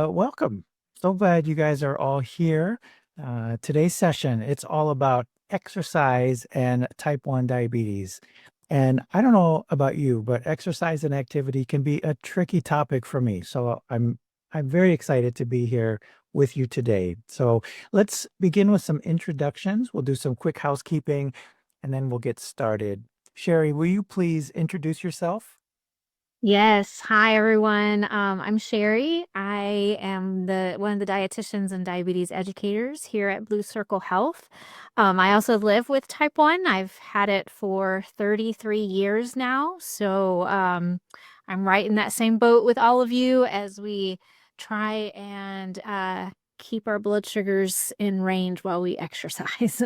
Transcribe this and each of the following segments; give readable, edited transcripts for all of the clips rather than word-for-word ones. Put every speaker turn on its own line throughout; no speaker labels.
Welcome. So glad you guys are all here. Today's session, it's all about exercise and type 1 diabetes. And I don't know about you, but exercise and activity can be a tricky topic for me. So I'm very excited to be here with you today. So let's begin with some introductions. We'll do some quick housekeeping and then we'll get started. Sherry, will you please introduce yourself?
Yes. Hi, everyone. I'm Sherry. I am one of the dietitians and diabetes educators here at Blue Circle Health. I also live with type 1. I've had it for 33 years now. So I'm right in that same boat with all of you as we try and keep our blood sugars in range while we exercise.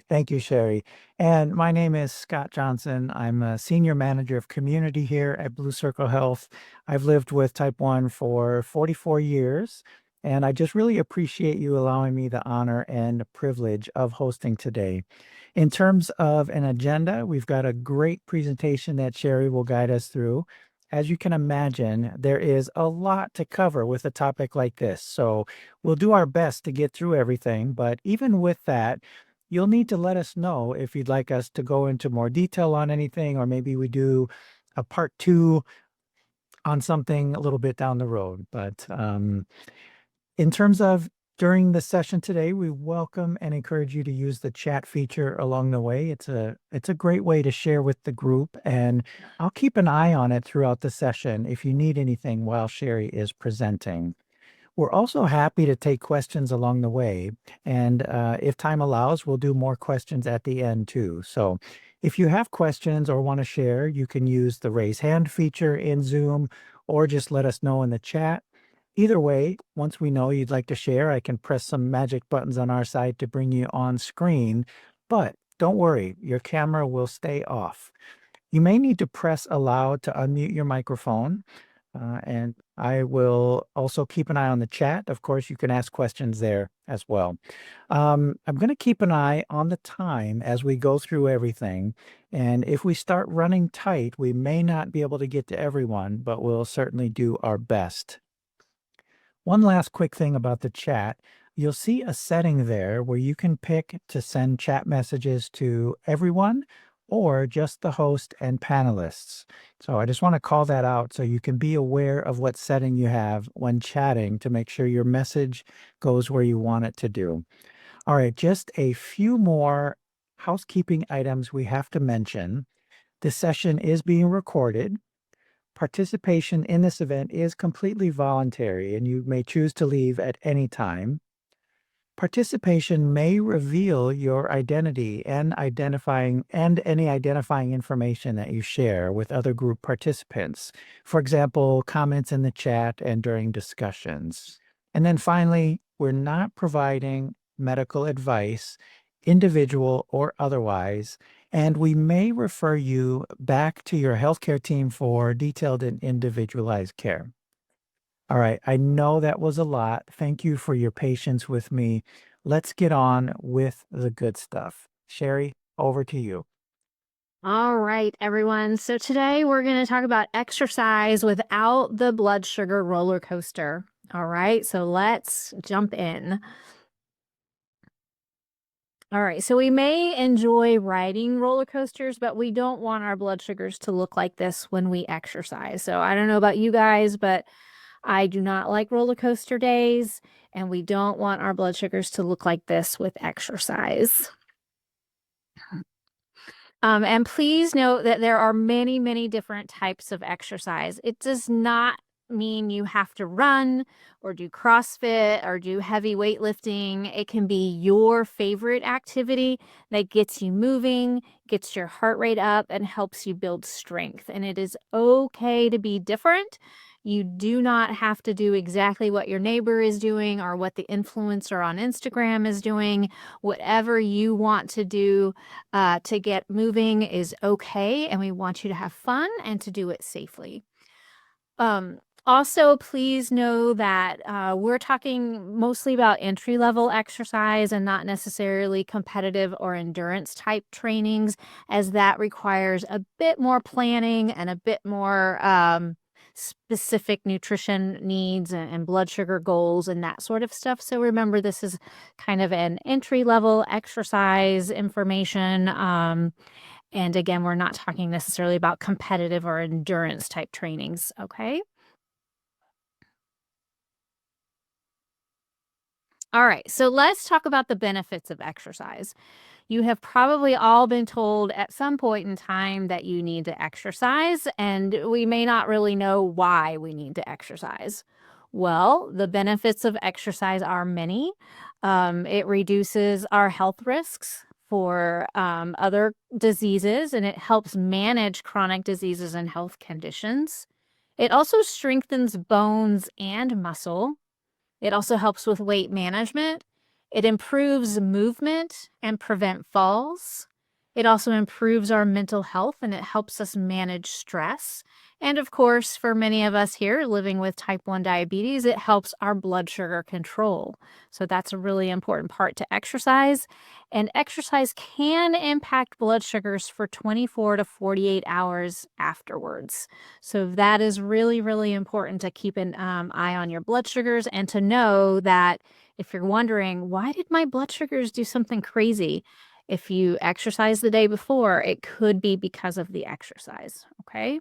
Thank you, Sherry. And my name is Scott Johnson. I'm a senior manager of community here at Blue Circle Health. I've lived with type 1 for 44 years, and I just really appreciate you allowing me the honor and privilege of hosting today. In terms of an agenda, we've got a great presentation that Sherry will guide us through. As you can imagine, there is a lot to cover with a topic like this. So we'll do our best to get through everything, but even with that, you'll need to let us know if you'd like us to go into more detail on anything, or maybe we do a part two on something a little bit down the road. But in terms of during the session today, we welcome and encourage you to use the chat feature along the way. It's a great way to share with the group, and I'll keep an eye on it throughout the session if you need anything while Sherry is presenting. We're also happy to take questions along the way. And if time allows, we'll do more questions at the end too. So if you have questions or want to share, you can use the raise hand feature in Zoom or just let us know in the chat. Either way, once we know you'd like to share, I can press some magic buttons on our side to bring you on screen. But don't worry, your camera will stay off. You may need to press allow to unmute your microphone. And I will also keep an eye on the chat. Of course, you can ask questions there as well. I'm going to keep an eye on the time as we go through everything. And if we start running tight, we may not be able to get to everyone, but we'll certainly do our best. One last quick thing about the chat. You'll see a setting there where you can pick to send chat messages to everyone or just the host and panelists. So I just want to call that out so you can be aware of what setting you have when chatting to make sure your message goes where you want it to do. All right, just a few more housekeeping items we have to mention. This session is being recorded. Participation in this event is completely voluntary, and you may choose to leave at any time. Participation may reveal your identity and any identifying information that you share with other group participants. For example, comments in the chat and during discussions. And then finally, we're not providing medical advice, individual or otherwise, and we may refer you back to your healthcare team for detailed and individualized care. All right, I know that was a lot. Thank you for your patience with me. Let's get on with the good stuff. Sherry, over to you.
All right, everyone. So today we're going to talk about exercise without the blood sugar roller coaster. All right, so let's jump in. All right, so we may enjoy riding roller coasters, but we don't want our blood sugars to look like this when we exercise. So I don't know about you guys, but I do not like roller coaster days, and we don't want our blood sugars to look like this with exercise. And please note that there are many, many different types of exercise. It does not mean you have to run or do CrossFit or do heavy weightlifting. It can be your favorite activity that gets you moving, gets your heart rate up, and helps you build strength. And it is okay to be different. You do not have to do exactly what your neighbor is doing or what the influencer on Instagram is doing. Whatever you want to do to get moving is okay, and we want you to have fun and to do it safely. Also, please know that we're talking mostly about entry-level exercise and not necessarily competitive or endurance type trainings, as that requires a bit more planning and a bit more specific nutrition needs and blood sugar goals and that sort of stuff. So remember, this is kind of an entry level exercise information. And again, we're not talking necessarily about competitive or endurance type trainings. Okay. All right. So let's talk about the benefits of exercise. You have probably all been told at some point in time that you need to exercise, and we may not really know why we need to exercise. Well, the benefits of exercise are many. It reduces our health risks for other diseases, and it helps manage chronic diseases and health conditions. It also strengthens bones and muscle. It also helps with weight management. It improves movement and prevent falls. It also improves our mental health and it helps us manage stress. And of course, for many of us here living with type 1 diabetes, it helps our blood sugar control. So that's a really important part to exercise. And exercise can impact blood sugars for 24 to 48 hours afterwards. So that is really, really important to keep an eye on your blood sugars and to know that if you're wondering, why did my blood sugars do something crazy? If you exercise the day before, it could be because of the exercise. Okay.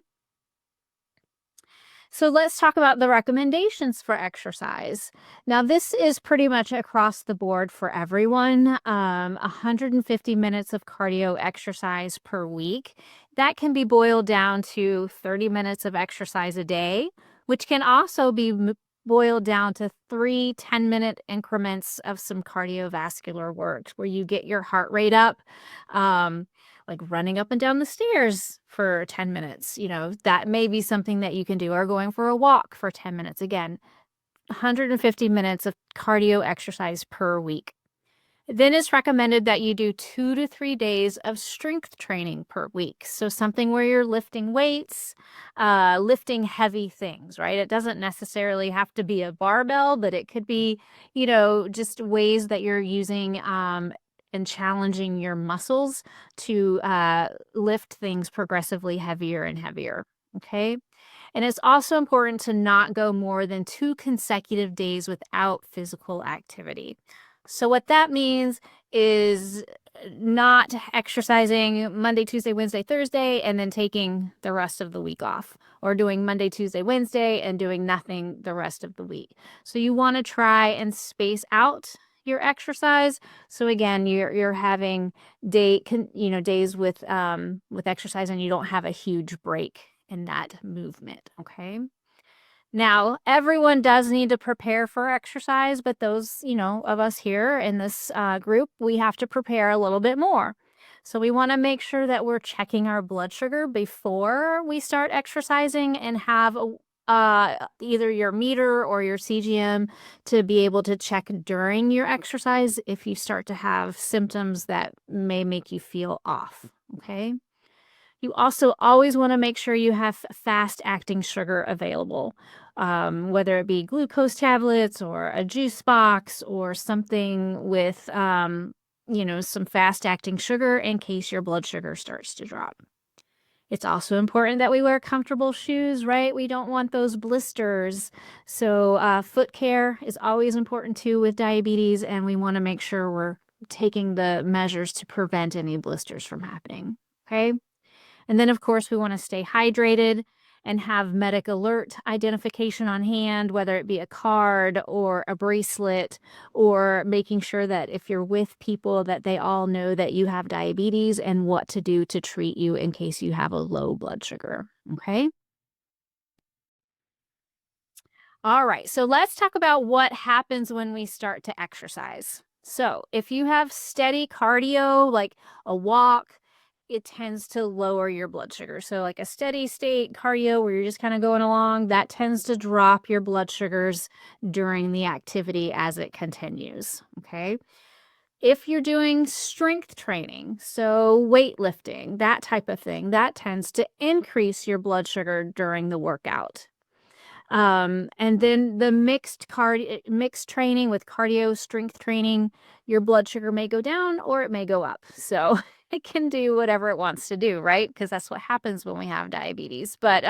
So let's talk about the recommendations for exercise. Now, this is pretty much across the board for everyone. 150 minutes of cardio exercise per week. That can be boiled down to 30 minutes of exercise a day, which can also be boiled down to 3 10-minute increments of some cardiovascular work where you get your heart rate up. Like running up and down the stairs for 10 minutes. That may be something that you can do, or going for a walk for 10 minutes. Again, 150 minutes of cardio exercise per week. Then it's recommended that you do 2 to 3 days of strength training per week. So something where you're lifting weights, lifting heavy things, right? It doesn't necessarily have to be a barbell, but it could be, just ways that you're using and challenging your muscles to lift things progressively heavier and heavier. Okay. And it's also important to not go more than 2 consecutive days without physical activity. So what that means is not exercising Monday, Tuesday, Wednesday, Thursday, and then taking the rest of the week off, or doing Monday, Tuesday, Wednesday, and doing nothing the rest of the week. So you want to try and space out your exercise. So again, you're having days with exercise, and you don't have a huge break in that movement. Okay. Now, everyone does need to prepare for exercise, but those, of us here in this group, we have to prepare a little bit more. So we want to make sure that we're checking our blood sugar before we start exercising and have either your meter or your CGM to be able to check during your exercise if you start to have symptoms that may make you feel off. Okay. You also always want to make sure you have fast acting sugar available, whether it be glucose tablets or a juice box or something with, some fast acting sugar in case your blood sugar starts to drop. It's also important that we wear comfortable shoes, right? We don't want those blisters. So, foot care is always important too with diabetes, and we want to make sure we're taking the measures to prevent any blisters from happening. Okay. And then, of course, we want to stay hydrated and have medic alert identification on hand, whether it be a card or a bracelet, or making sure that if you're with people that they all know that you have diabetes and what to do to treat you in case you have a low blood sugar. Okay. All right, so let's talk about what happens when we start to exercise. So, if you have steady cardio, like a walk, it tends to lower your blood sugar. So, like a steady state cardio where you're just kind of going along, that tends to drop your blood sugars during the activity as it continues. Okay. If you're doing strength training, so weightlifting, that type of thing, that tends to increase your blood sugar during the workout. And then the mixed training with cardio strength training, your blood sugar may go down or it may go up. So it can do whatever it wants to do, right? Because that's what happens when we have diabetes. But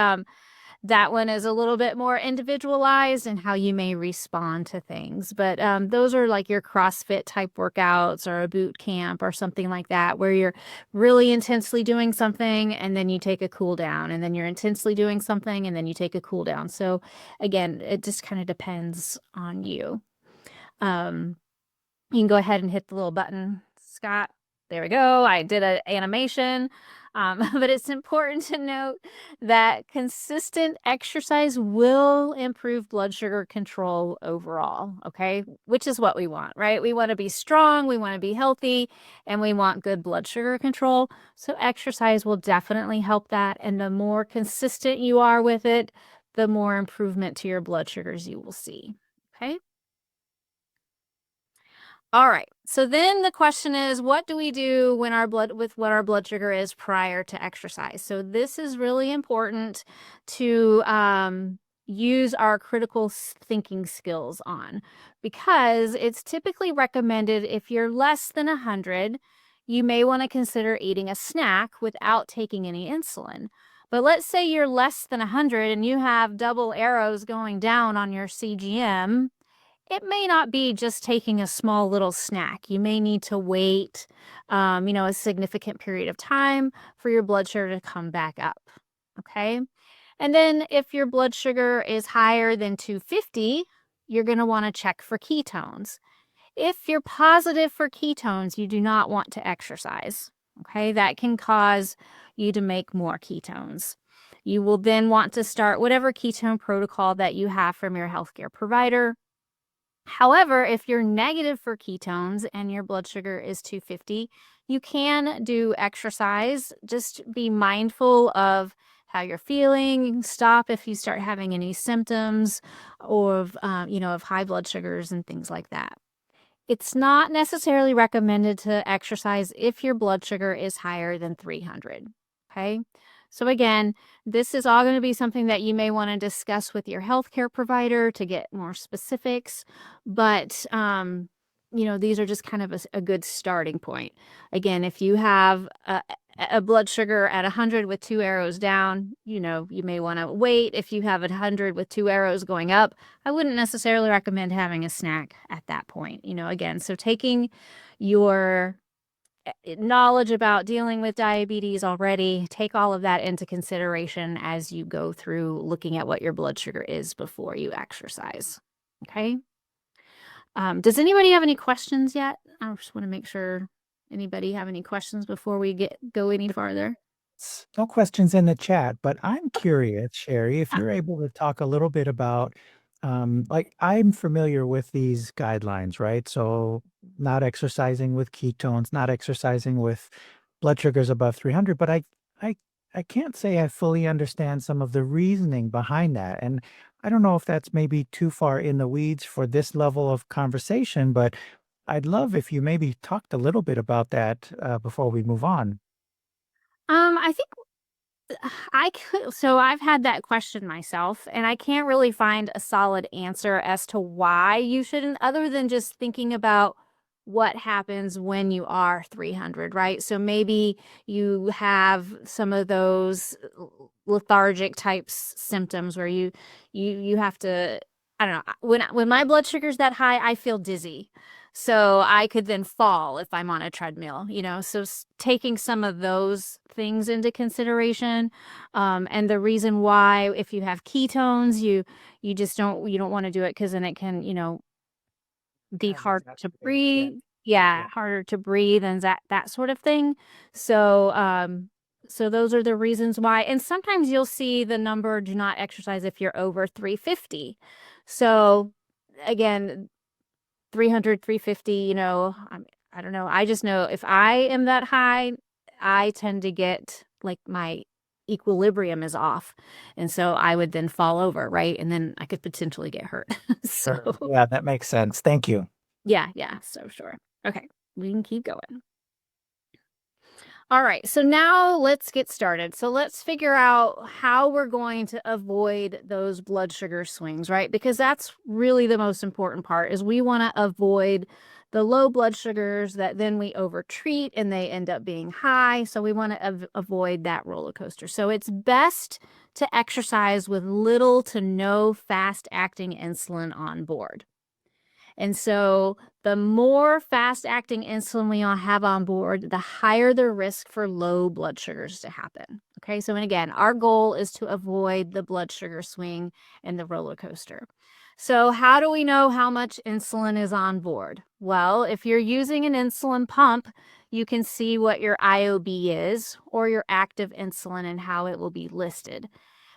That one is a little bit more individualized in how you may respond to things. But those are like your CrossFit type workouts or a boot camp or something like that, where you're really intensely doing something and then you take a cool down, and then you're intensely doing something and then you take a cool down. So again, it just kind of depends on you. Um, you can go ahead and hit the little button, Scott. There we go. I did an animation. But it's important to note that consistent exercise will improve blood sugar control overall, okay? Which is what we want, right? We want to be strong, we want to be healthy, and we want good blood sugar control. So exercise will definitely help that. And the more consistent you are with it, the more improvement to your blood sugars you will see, okay? All right. So then the question is, what do we do when what our blood sugar is prior to exercise? So this is really important to use our critical thinking skills on, because it's typically recommended if you're less than 100, you may want to consider eating a snack without taking any insulin. But let's say you're less than 100 and you have double arrows going down on your CGM. It may not be just taking a small little snack. You may need to wait, a significant period of time for your blood sugar to come back up. Okay. And then if your blood sugar is higher than 250, you're going to want to check for ketones. If you're positive for ketones, you do not want to exercise. Okay. That can cause you to make more ketones. You will then want to start whatever ketone protocol that you have from your healthcare provider. However, if you're negative for ketones and your blood sugar is 250, you can do exercise. Just be mindful of how you're feeling. You can stop if you start having any symptoms of high blood sugars and things like that. It's not necessarily recommended to exercise if your blood sugar is higher than 300. Okay. So again, this is all going to be something that you may want to discuss with your healthcare provider to get more specifics. But, these are just kind of a good starting point. Again, if you have a blood sugar at 100 with 2 arrows down, you may want to wait. If you have 100 with 2 arrows going up, I wouldn't necessarily recommend having a snack at that point. Again, so taking your knowledge about dealing with diabetes already, take all of that into consideration as you go through looking at what your blood sugar is before you exercise. Okay. Does anybody have any questions yet? I just want to make sure anybody have any questions before we go any farther.
No questions in the chat, but I'm curious, Sherry, if you're able to talk a little bit about, like, I'm familiar with these guidelines, right? So, not exercising with ketones, not exercising with blood sugars above 300, but I, I can't say I fully understand some of the reasoning behind that. And I don't know if that's maybe too far in the weeds for this level of conversation, but I'd love if you maybe talked a little bit about that before we move on.
I think so I've had that question myself, and I can't really find a solid answer as to why you shouldn't, other than just thinking about what happens when you are 300, right? So maybe you have some of those lethargic types symptoms where you have to, I don't know, when my blood sugar's that high, I feel dizzy. So I could then fall if I'm on a treadmill, so taking some of those things into consideration. And the reason why, if you have ketones, you don't want to do it, because then it can, be
Kind of
hard to
exacerbate, yeah,
breathe. Yeah,
yeah.
harder to breathe and that sort of thing. So those are the reasons why. And sometimes you'll see the number do not exercise if you're over 350. So again, 300, 350, I don't know. I just know if I am that high, I tend to get like my equilibrium is off. And so I would then fall over, right? And then I could potentially get hurt.
Sure.
So
Yeah, that makes sense. Thank you.
yeah, so sure. Okay, we can keep going. All right, so now let's get started. So let's figure out how we're going to avoid those blood sugar swings, right? Because that's really the most important part, is we want to avoid the low blood sugars that then we overtreat and they end up being high. So we want to avoid that roller coaster. So it's best to exercise with little to no fast-acting insulin on board. And so the more fast-acting insulin we all have on board, the higher the risk for low blood sugars to happen. Okay, so and again, our goal is to avoid the blood sugar swing and the roller coaster. So how do we know how much insulin is on board? Well, if you're using an insulin pump, you can see what your IOB is, or your active insulin, and how it will be listed.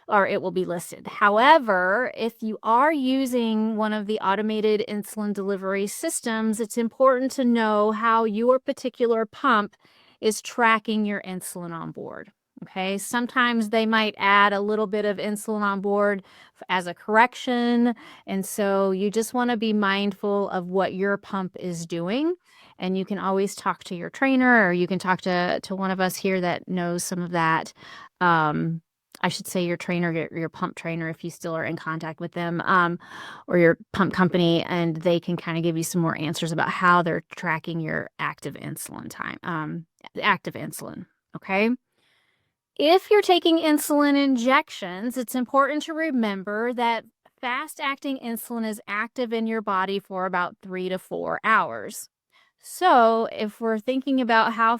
However, if you are using one of the automated insulin delivery systems, it's important to know how your particular pump is tracking your insulin on board. Okay, sometimes they might add a little bit of insulin on board as a correction. And so you just want to be mindful of what your pump is doing. And you can always talk to your trainer, or you can talk to one of us here that knows some of that. I should say your trainer, your pump trainer, if you still are in contact with them, or your pump company, and they can kind of give you some more answers about how they're tracking your active insulin time, active insulin. Okay. If you're taking insulin injections, it's important to remember that fast-acting insulin is active in your body for about 3 to 4 hours. So, if we're thinking about how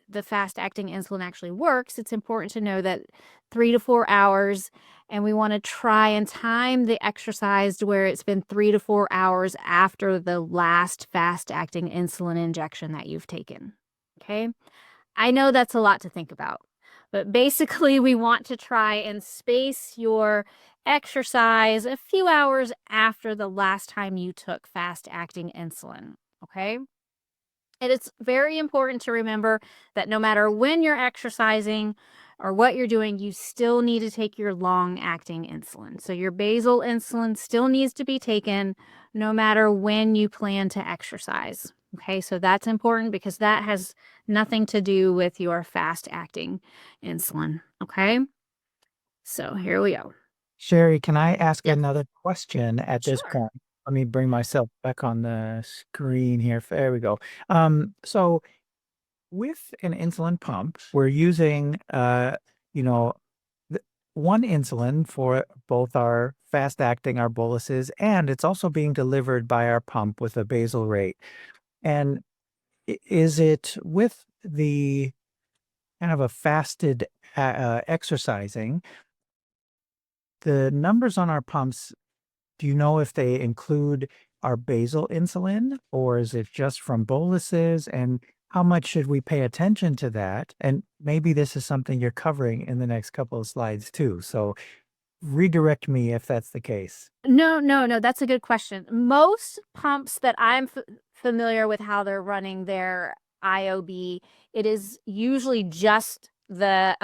the fast-acting insulin actually works, it's important to know that 3 to 4 hours, and we want to try and time the exercise to where it's been 3 to 4 hours after the last fast-acting insulin injection that you've taken. Okay? I know that's a lot to think about, but basically, we want to try and space your exercise a few hours after the last time you took fast-acting insulin. Okay? And it's very important to remember that no matter when you're exercising or what you're doing, you still need to take your long-acting insulin. So your basal insulin still needs to be taken no matter when you plan to exercise. Okay, so that's important because that has nothing to do with your fast-acting insulin. Okay, so here we go.
Sherry, can I ask
Yep,
another question at this
sure.
point? Let me bring myself back on the screen here. There we go. So with an insulin pump, we're using, you know, th- one insulin for both our fast acting, our boluses, and it's also being delivered by our pump with a basal rate. And is it with the kind of a fasted exercising, the numbers on our pumps, do you know if they include our basal insulin or is it just from boluses? And how much should we pay attention to that? And maybe this is something you're covering in the next couple of slides too. So redirect me if that's the case.
No, no, no, that's a good question. Most pumps that I'm familiar with how they're running their IOB, it is usually just the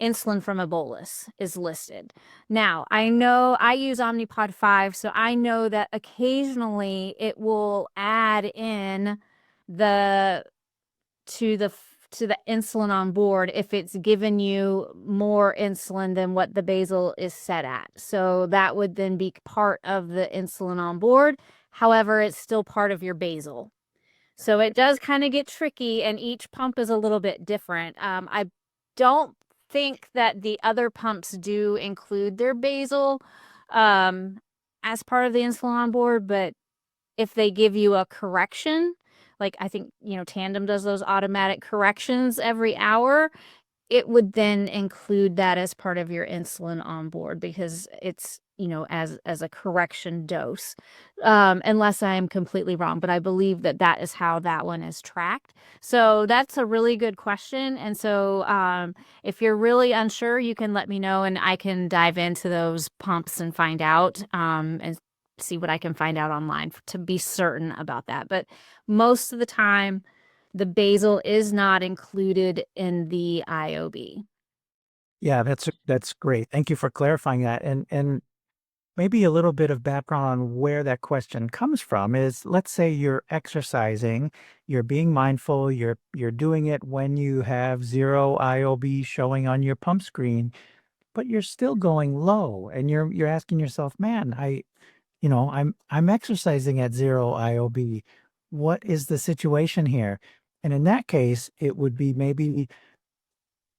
insulin from a bolus is listed. Now, I know I use Omnipod 5, so I know that occasionally it will add in the to the insulin on board if it's given you more insulin than what the basal is set at. So that would then be part of the insulin on board. However, it's still part of your basal. So it does kind of get tricky, and each pump is a little bit different. I don't think that the other pumps do include their basal um, as part of the insulin on board, but if they give you a correction, like I think, Tandem does those automatic corrections every hour, it would then include that as part of your insulin on board because it's, as a correction dose. Unless I am completely wrong, but I believe that that is how that one is tracked. So that's a really good question. And so if you're really unsure, you can let me know and I can dive into those pumps and find out and see what I can find out online to be certain about that. But most of the time, the basal is not included in the IOB.
Yeah, that's great. Thank you for clarifying that. And maybe a little bit of background on where that question comes from is let's say you're exercising, you're being mindful, you're doing it when you have 0 IOB showing on your pump screen, but you're still going low and you're asking yourself, "Man, I'm exercising at 0 IOB. What is the situation here?" And in that case, it would be maybe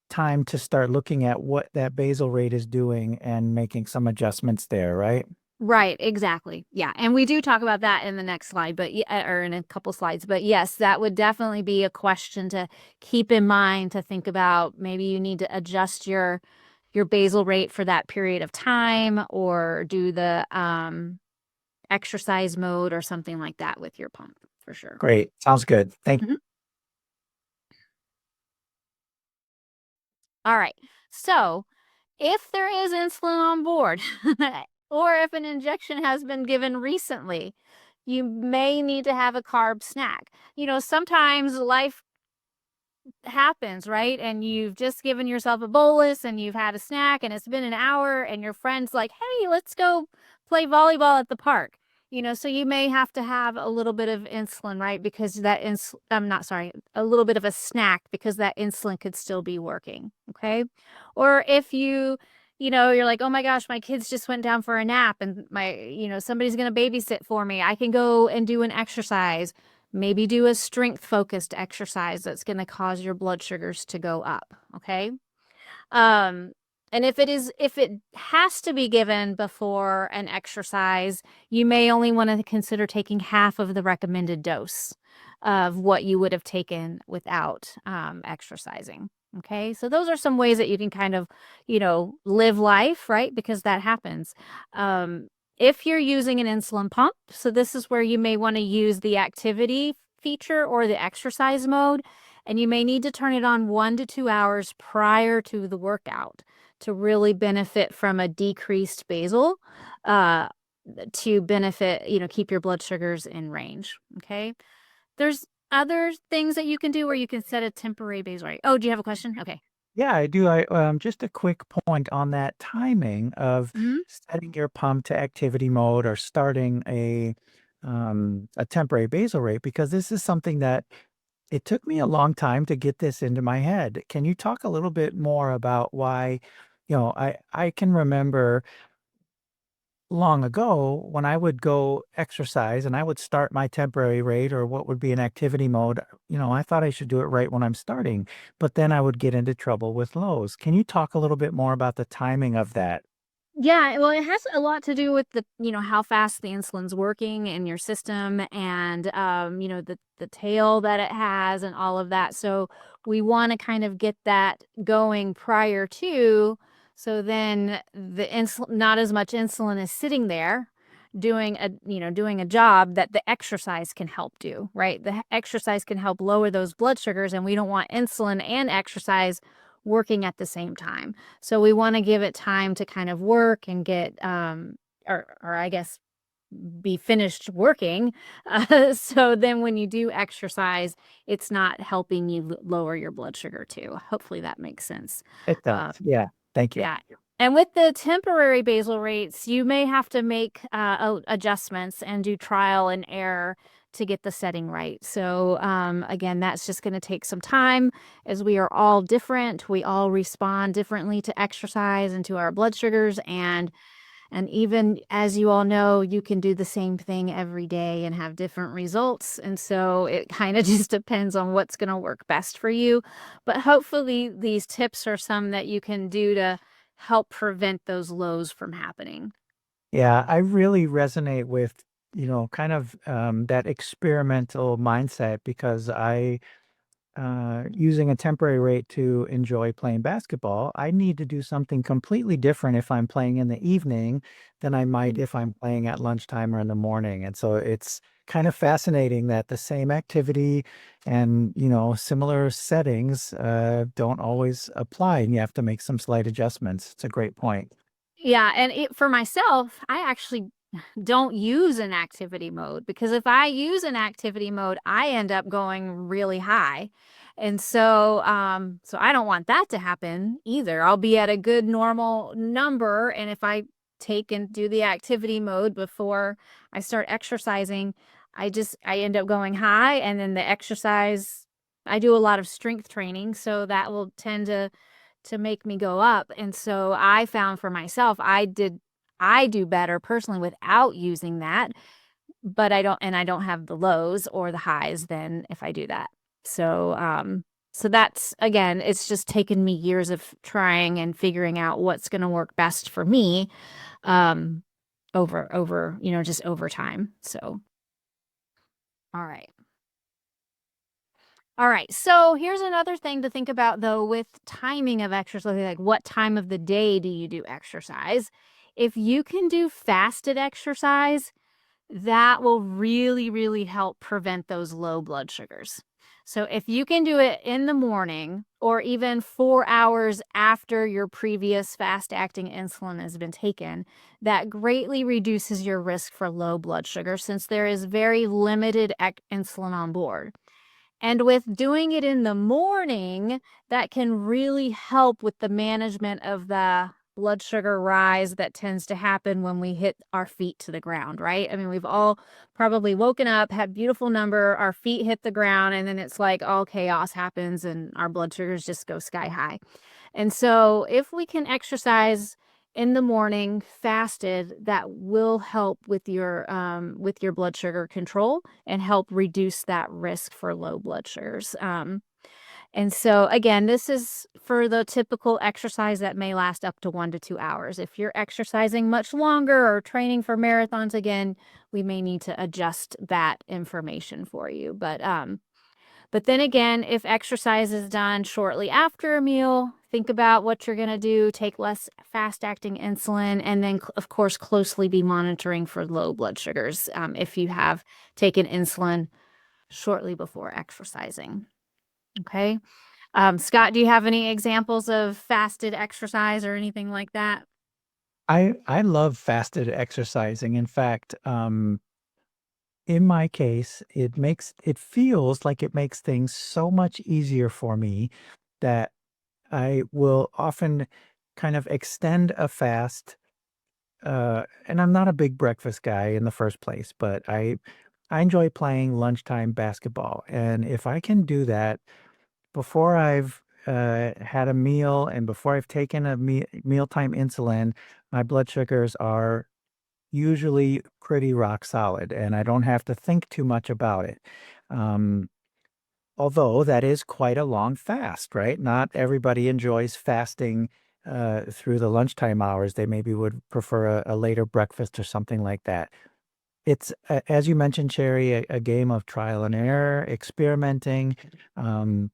time to start looking at what that basal rate is doing and making some adjustments there, right?
Right, exactly. Yeah. And we do talk about that in the next slide, but or in a couple slides. But yes, that would definitely be a question to keep in mind to think about. Maybe you need to adjust your basal rate for that period of time or do the exercise mode or something like that with your pump for sure.
Great. Sounds good. Thank
Mhm. All right. So, if there is insulin on board or if an injection has been given recently, you may need to have a carb snack. Sometimes life happens, right? And you've just given yourself a bolus and you've had a snack and it's been an hour and your friend's like, "Hey, let's go play volleyball at the park." So you may have to have a little bit of insulin, right? Because I'm not sorry, a little bit of a snack because that insulin could still be working, okay? Or if you're like, "Oh my gosh, my kids just went down for a nap and somebody's going to babysit for me. I can go and do an exercise." Maybe do a strength focused exercise that's going to cause your blood sugars to go up. Okay. Um, and if it has to be given before an exercise, you may only want to consider taking half of the recommended dose of what you would have taken without exercising. Okay. So those are some ways that you can kind of, live life, right? Because that happens. Um, if you're using an insulin pump, so this is where you may want to use the activity feature or the exercise mode, and you may need to turn it on 1 to 2 hours prior to the workout to really benefit from a decreased basal, uh, to benefit, keep your blood sugars in range. Okay. There's other things that you can do where you can set a temporary basal rate. Oh, do you have a question? Okay.
Yeah, I do. Just a quick point on that timing of
Mhm.
setting your pump to activity mode or starting a temporary basal rate, because this is something that it took me a long time to get this into my head. Can you talk a little bit more about why, I can remember long ago when I would go exercise and I would start my temporary rate or what would be an activity mode, I thought I should do it right when I'm starting, but then I would get into trouble with lows. Can you talk a little bit more about the timing of that?
Yeah, well, it has a lot to do with how fast the insulin's working in your system and, the tail that it has and all of that. So we want to kind of get that going prior to, so then the insulin, not as much insulin is sitting there doing a job that the exercise can help do, right? The exercise can help lower those blood sugars, and we don't want insulin and exercise working at the same time. So we want to give it time to kind of work and get, or I guess be finished working. So then when you do exercise, it's not helping you lower your blood sugar too. Hopefully that makes sense.
It does.
Uh,
Yeah. Thank you.
yeah. And with the temporary basal rates, you may have to make adjustments and do trial and error to get the setting right. So, again, that's just going to take some time as we are all different. We all respond differently to exercise and to our blood sugars. And even as you all know, you can do the same thing every day and have different results. And so it kind of just depends on what's going to work best for you. But hopefully, these tips are some that you can do to help prevent those lows from happening.
Yeah, I really resonate with, kind of that experimental mindset because using a temporary rate to enjoy playing basketball, I need to do something completely different if I'm playing in the evening than I might if I'm playing at lunchtime or in the morning. And so it's kind of fascinating that the same activity and, similar settings don't always apply, and you have to make some slight adjustments. It's a great point.
Yeah, and for myself, I actually don't use an activity mode because if I use an activity mode, I end up going really high. And so I don't want that to happen either. I'll be at a good normal number. And if I take and do the activity mode before I start exercising, I end up going high. And then the exercise, I do a lot of strength training. So that will tend to make me go up. And so I found for myself, I do better personally without using that, but I don't have the lows or the highs then if I do that. So So that's, again, it's just taken me years of trying and figuring out what's going to work best for me, um, just over time. So, all right. All right. So here's another thing to think about though with timing of exercise, like what time of the day do you do exercise? If you can do fasted exercise, that will really, really help prevent those low blood sugars. So if you can do it in the morning or even 4 hours after your previous fast-acting insulin has been taken, that greatly reduces your risk for low blood sugar since there is very limited insulin on board. And with doing it in the morning, that can really help with the management of the blood sugar rise that tends to happen when we hit our feet to the ground, right? I mean, we've all probably woken up, had beautiful number, our feet hit the ground, and then it's like all chaos happens and our blood sugars just go sky high. And so if we can exercise in the morning fasted, that will help with your blood sugar control and help reduce that risk for low blood sugars. And so again, this is for the typical exercise that may last up to 1 to 2 hours. If you're exercising much longer or training for marathons again, we may need to adjust that information for you. But then again, if exercise is done shortly after a meal, think about what you're going to do, take less fast-acting insulin, and then, of course, closely be monitoring for low blood sugars if you have taken insulin shortly before exercising. Okay. Scott, do you have any examples of fasted exercise or anything like that?
I love fasted exercising. In fact, in my case, it feels like it makes things so much easier for me that I will often kind of extend a fast. And I'm not a big breakfast guy in the first place, but I enjoy playing lunchtime basketball. And if I can do that before I've had a meal and before I've taken a mealtime insulin, my blood sugars are usually pretty rock solid, and I don't have to think too much about it. Um, Although that is quite a long fast, right? Not everybody enjoys fasting through the lunchtime hours. They maybe would prefer a later breakfast or something like that. It's, as you mentioned, Cherry, a game of trial and error, experimenting, um,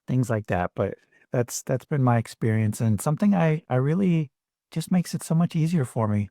things like that. But that's been my experience and something I really just makes it so much easier for me.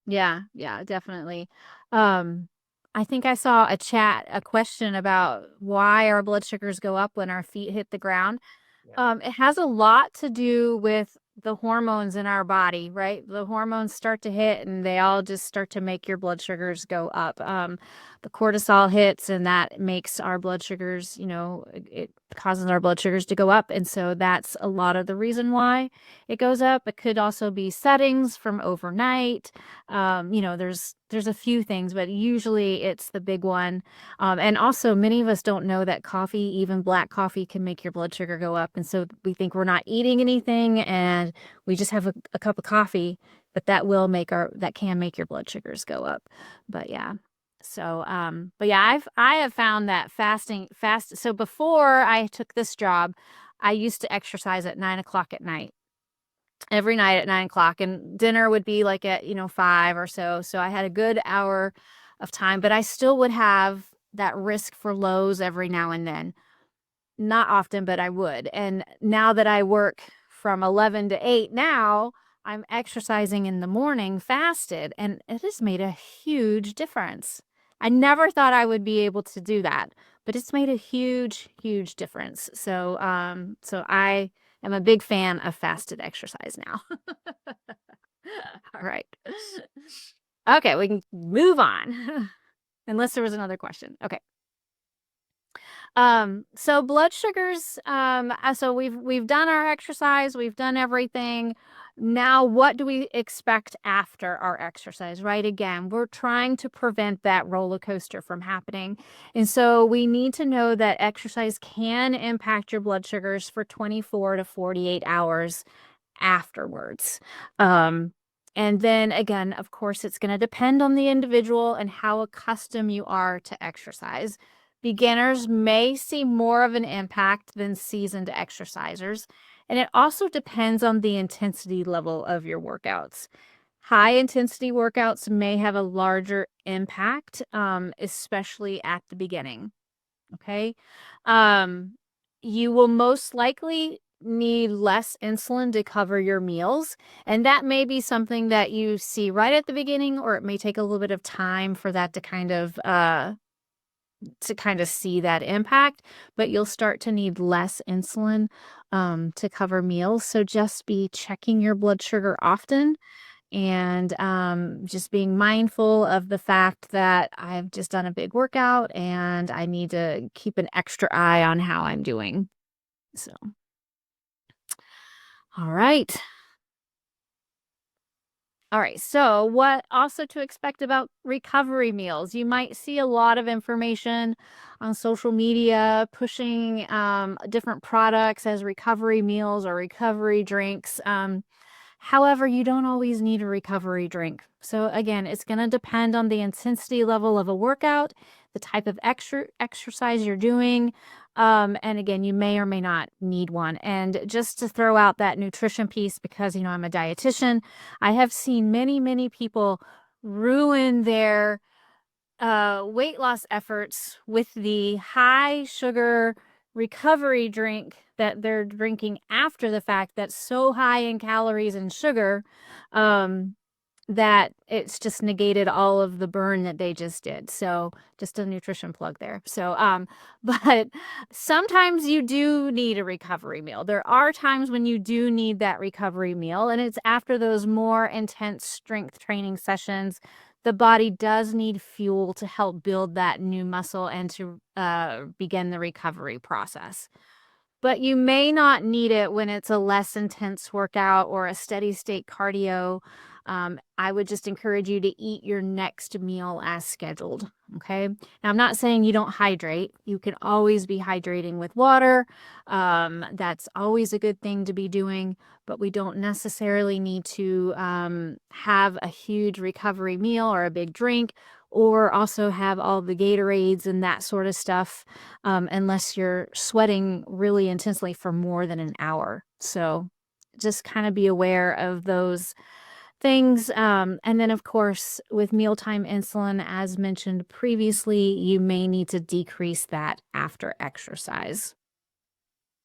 Yeah, yeah, definitely. Um, I think I saw a question about why our blood sugars go up when our feet hit the ground. It has a lot to do with the hormones in our body, right? The hormones start to hit and they all just start to make your blood sugars go up. The cortisol hits and that makes our blood sugars, it causes our blood sugars to go up. And so that's a lot of the reason why it goes up. It could also be settings from overnight. There's a few things, but usually it's the big one. And also, many of us don't know that coffee, even black coffee, can make your blood sugar go up. And so we think we're not eating anything and we just have a cup of coffee, but that can make your blood sugars go up. But yeah. But yeah, I have found that so before I took this job, I used to exercise at 9 o'clock at night every night at 9 o'clock, and dinner would be like at 5 or so. So I had a good hour of time, but I still would have that risk for lows every now and then. Not often, but I would. And now that I work from 11 to 8 now, I'm exercising in the morning fasted, and it has made a huge difference. I never thought I would be able to do that, but it's made a huge, huge difference. So I am a big fan of fasted exercise now. All right. Okay, we can move on. Unless there was another question. Okay. So blood sugars, so we've done our exercise, we've done everything. Now, what do we expect after our exercise, right? Again, we're trying to prevent that roller coaster from happening. And so we need to know that exercise can impact your blood sugars for 24 to 48 hours afterwards. Um, and then again, of course, it's going to depend on the individual and how accustomed you are to exercise. Beginners may see more of an impact than seasoned exercisers, and it also depends on the intensity level of your workouts. High intensity workouts may have a larger impact, especially at the beginning. Okay. Um, you will most likely need less insulin to cover your meals. And that may be something that you see right at the beginning, or it may take a little bit of time for that to kind of see that impact, but you'll start to need less insulin to cover meals. So just be checking your blood sugar often and just being mindful of the fact that I've just done a big workout and I need to keep an extra eye on how I'm doing. So, all right. All right. So, what also to expect about recovery meals? You might see a lot of information on social media pushing different products as recovery meals or recovery drinks. However, you don't always need a recovery drink. So again, it's going to depend on the intensity level of a workout, the type of exercise you're doing. And again, you may or may not need one. And just to throw out that nutrition piece, because, I'm a dietitian, I have seen many, many people ruin their weight loss efforts with the high sugar recovery drink that they're drinking after the fact that's so high in calories and sugar um, that it's just negated all of the burn that they just did. So just a nutrition plug there. So, but sometimes you do need a recovery meal. There are times when you do need that recovery meal, and it's after those more intense strength training sessions. The body does need fuel to help build that new muscle and to begin the recovery process. But you may not need it when it's a less intense workout or a steady state cardio. I would just encourage you to eat your next meal as scheduled. Okay. Now, I'm not saying you don't hydrate. You can always be hydrating with water. That's always a good thing to be doing, but we don't necessarily need to have a huge recovery meal or a big drink, or also have all the Gatorades and that sort of stuff, unless you're sweating really intensely for more than an hour. So just kind of be aware of those things. And then, of course, with mealtime insulin, as mentioned previously, you may need to decrease that after exercise.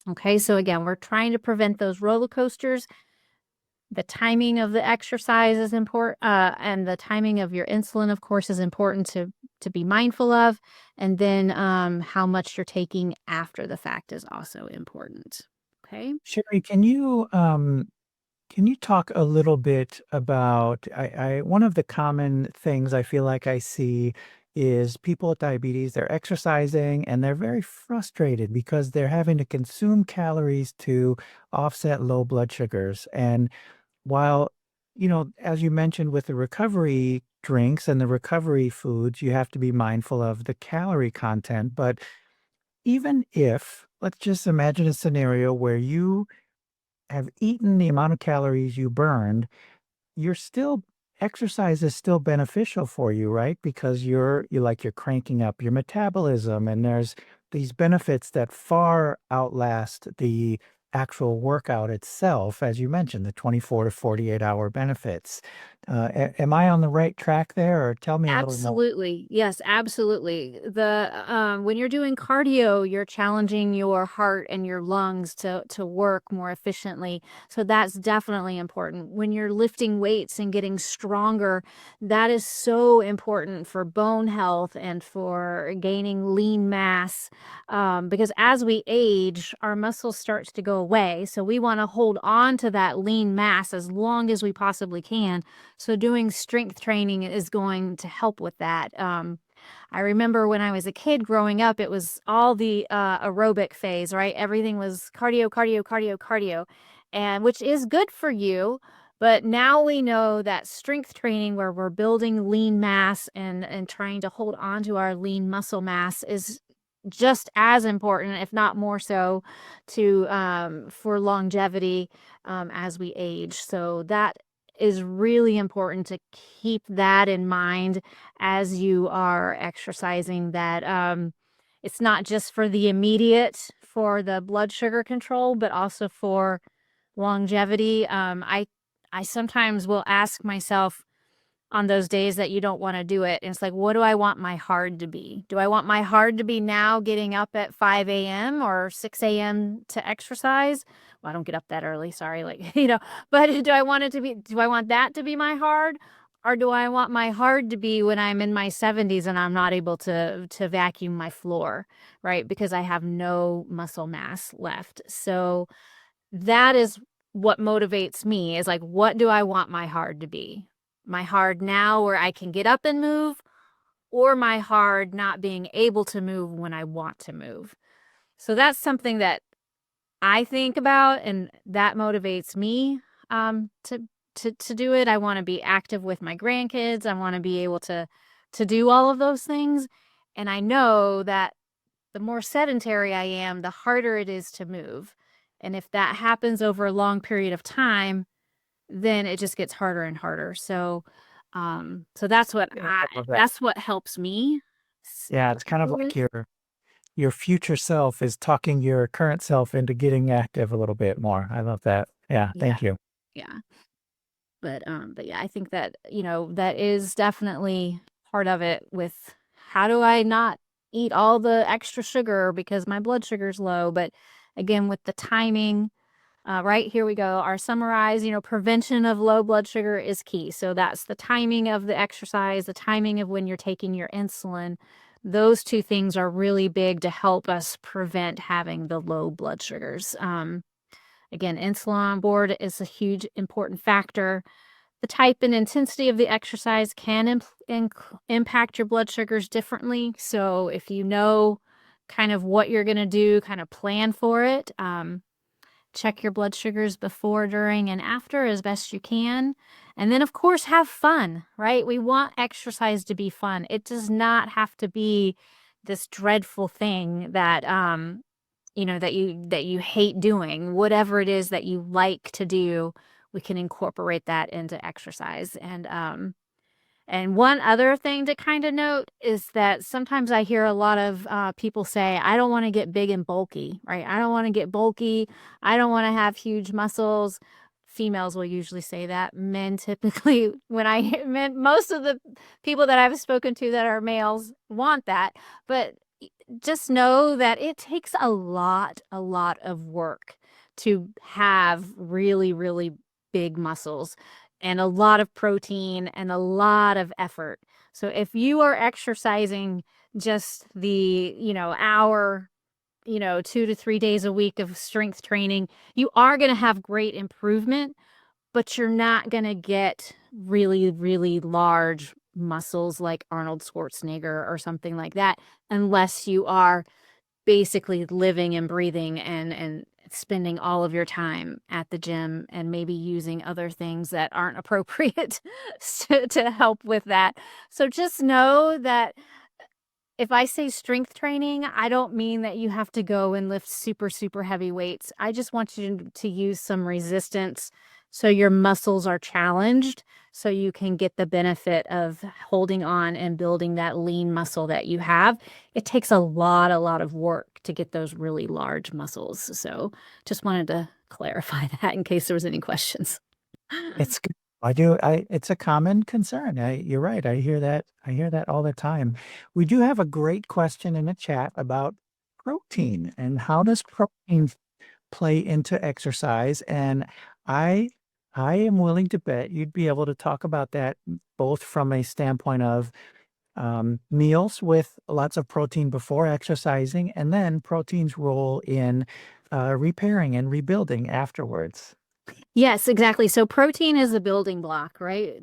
Okay, so again, we're trying to prevent those roller coasters. The timing of the exercise is important, and the timing of your insulin, of course, is important to be mindful of. And then how much you're taking after the fact is also important. Okay.
Sherry, can you talk a little bit about one of the common things I feel like I see is people with diabetes, they're exercising and they're very frustrated because they're having to consume calories to offset low blood sugars. And while, as you mentioned with the recovery drinks and the recovery foods, you have to be mindful of the calorie content. But even if, let's just imagine a scenario where you have eaten the amount of calories you burned, you're still exercise is still beneficial for you, right? Because you're cranking up your metabolism and there's these benefits that far outlast the actual workout itself, as you mentioned, the 24 to 48-hour benefits. Am I on the right track there, or tell me a little more?
Absolutely. Yes, absolutely. When you're doing cardio, you're challenging your heart and your lungs to work more efficiently. So that's definitely important. When you're lifting weights and getting stronger, that is so important for bone health and for gaining lean mass. Because as we age, our muscle starts to go away. So we want to hold on to that lean mass as long as we possibly can. So doing strength training is going to help with that. I remember when I was a kid growing up, it was all the aerobic phase, right? Everything was cardio, cardio, cardio, cardio, and which is good for you. But now we know that strength training, where we're building lean mass and trying to hold on to our lean muscle mass, is just as important, if not more so, to for longevity as we age. So that is really important to keep that in mind as you are exercising, that it's not just for the immediate for the blood sugar control, but also for longevity. I sometimes will ask myself on those days that you don't want to do it. And it's like, what do I want my hard to be? Do I want my hard to be now getting up at 5 a.m. or 6 a.m. to exercise? Well, I don't get up that early, sorry. Like, but do I want that to be my hard? Or do I want my hard to be when I'm in my 70s and I'm not able to vacuum my floor, right? Because I have no muscle mass left. So that is what motivates me is like, what do I want my hard to be? My hard now where I can get up and move, or my hard not being able to move when I want to move. So that's something that I think about, and that motivates me to do it. I want to be active with my grandkids. I want to be able to do all of those things. And I know that the more sedentary I am, the harder it is to move. And if that happens over a long period of time, then it just gets harder and harder. So
Yeah, I love that.
that's what helps me.
Yeah, it's kind of like your future self is talking your current self into getting active a little bit more. I love that. Yeah,
Yeah,
thank you.
yeah. But yeah, I think that, that is definitely part of it with how do I not eat all the extra sugar because my blood sugar's low. But again, with the timing, right, here we go. Our summarize, prevention of low blood sugar is key. So that's the timing of the exercise, the timing of when you're taking your insulin. Those two things are really big to help us prevent having the low blood sugars. Again, insulin on board is a huge important factor. The type and intensity of the exercise can impact your blood sugars differently. So if you know kind of what you're going to do, kind of plan for it. Check your blood sugars before, during, and after as best you can. And then, of course, have fun, right? We want exercise to be fun. It does not have to be this dreadful thing that that you hate doing. Whatever it is that you like to do, we can incorporate that into exercise. And one other thing to kind of note is that sometimes I hear a lot of people say, I don't want to get big and bulky, right? I don't want to get bulky. I don't want to have huge muscles. Females will usually say that. Men typically, most of the people that I've spoken to that are males want that. But just know that it takes a lot of work to have really, really big muscles and a lot of protein and a lot of effort. So if you are exercising just the, hour, 2 to 3 days a week of strength training, you are going to have great improvement, but you're not going to get really, really large muscles like Arnold Schwarzenegger or something like that unless you are basically living and breathing and spending all of your time at the gym and maybe using other things that aren't appropriate to help with that. So just know that if I say strength training, I don't mean that you have to go and lift super, super heavy weights. I just want you to use some resistance so your muscles are challenged so you can get the benefit of holding on and building that lean muscle that you have. It takes a lot of work to get those really large muscles. So just wanted to clarify that in case there was any questions.
It's good. I do. It's a common concern. You're right. I hear that. I hear that all the time. We do have a great question in the chat about protein and how does protein play into exercise? And I, I am willing to bet you'd be able to talk about that both from a standpoint of meals with lots of protein before exercising, and then protein's role in repairing and rebuilding afterwards.
Yes, exactly. So protein is the building block, right?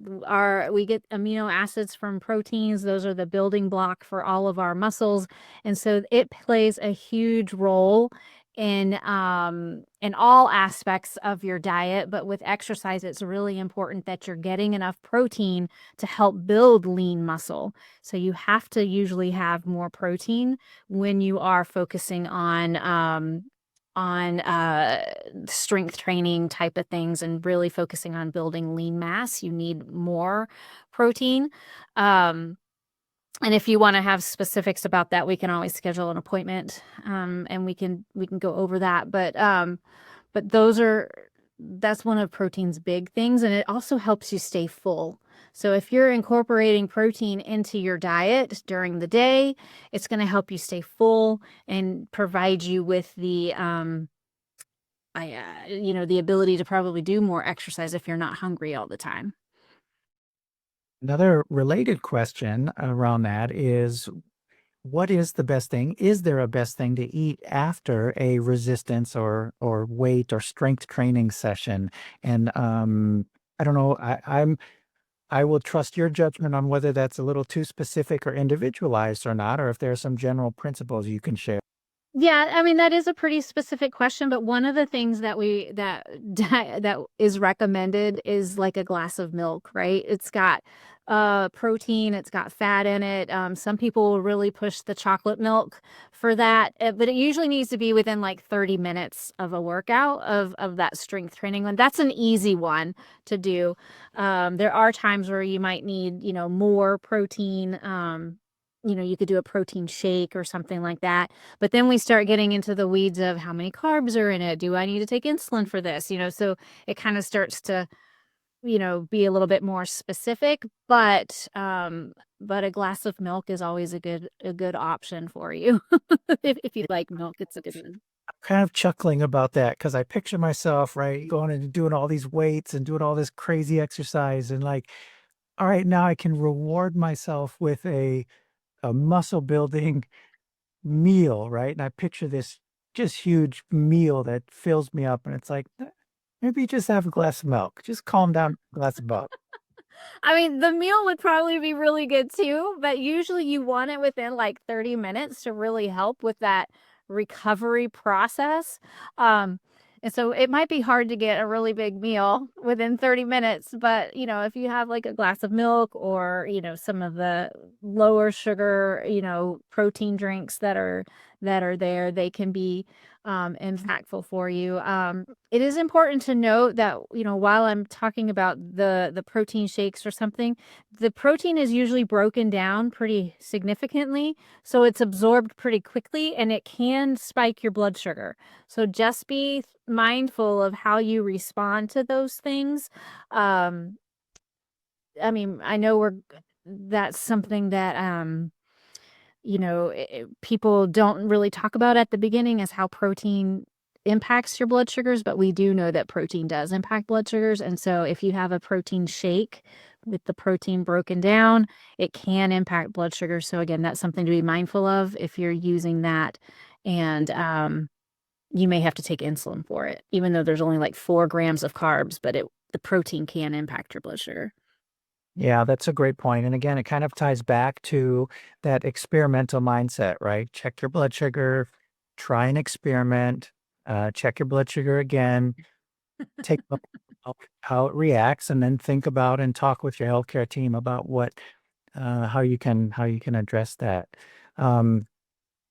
We get amino acids from proteins. Those are the building block for all of our muscles. And so it plays a huge role in all aspects of your diet, but with exercise, it's really important that you're getting enough protein to help build lean muscle. So you have to usually have more protein when you are focusing on strength training type of things and really focusing on building lean mass. You need more protein. Um, And if you want to have specifics about that, we can always schedule an appointment, and we can go over that. But that's one of protein's big things, and it also helps you stay full. So if you're incorporating protein into your diet during the day, it's going to help you stay full and provide you with the ability to probably do more exercise if you're not hungry all the time.
Another related question around that is what is the best thing? Is there a best thing to eat after a resistance or weight or strength training session? And I don't know. I will trust your judgment on whether that's a little too specific or individualized or not, or if there are some general principles you can share.
Yeah, I mean that is a pretty specific question, but one of the things that is recommended is like a glass of milk, right? It's got protein, it's got fat in it. Some people will really push the chocolate milk for that, but it usually needs to be within like 30 minutes of a workout of that strength training one. That's an easy one to do. There are times where you might need, more protein. You could do a protein shake or something like that. But then we start getting into the weeds of how many carbs are in it. Do I need to take insulin for this? So it kind of starts to, be a little bit more specific, but a glass of milk is always a good option for you. If you like milk, it's a good one.
Kind of chuckling about that because I picture myself, right, going and doing all these weights and doing all this crazy exercise and like, all right, now I can reward myself with a muscle building meal, right? And I picture this just huge meal that fills me up, and it's like, maybe just have a glass of milk. Just calm down, glass of milk.
I mean, the meal would probably be really good too, but usually you want it within like 30 minutes to really help with that recovery process. Um, and so it might be hard to get a really big meal within 30 minutes, but if you have like a glass of milk or, some of the lower sugar, protein drinks that are there, they can be impactful for you. It is important to note that, while I'm talking about the protein shakes or something, the protein is usually broken down pretty significantly, so it's absorbed pretty quickly and it can spike your blood sugar. So just be mindful of how you respond to those things. Um, I mean, I know that's something that people don't really talk about at the beginning is how protein impacts your blood sugars, but we do know that protein does impact blood sugars. And so if you have a protein shake with the protein broken down, it can impact blood sugar. So again, that's something to be mindful of if you're using that. And you may have to take insulin for it, even though there's only like 4 grams of carbs, but the protein can impact your blood sugar.
Yeah, that's a great point. And again, it kind of ties back to that experimental mindset, right? Check your blood sugar, try an experiment, check your blood sugar again, take a look at how it reacts, and then think about and talk with your healthcare team about how you can address that. Um,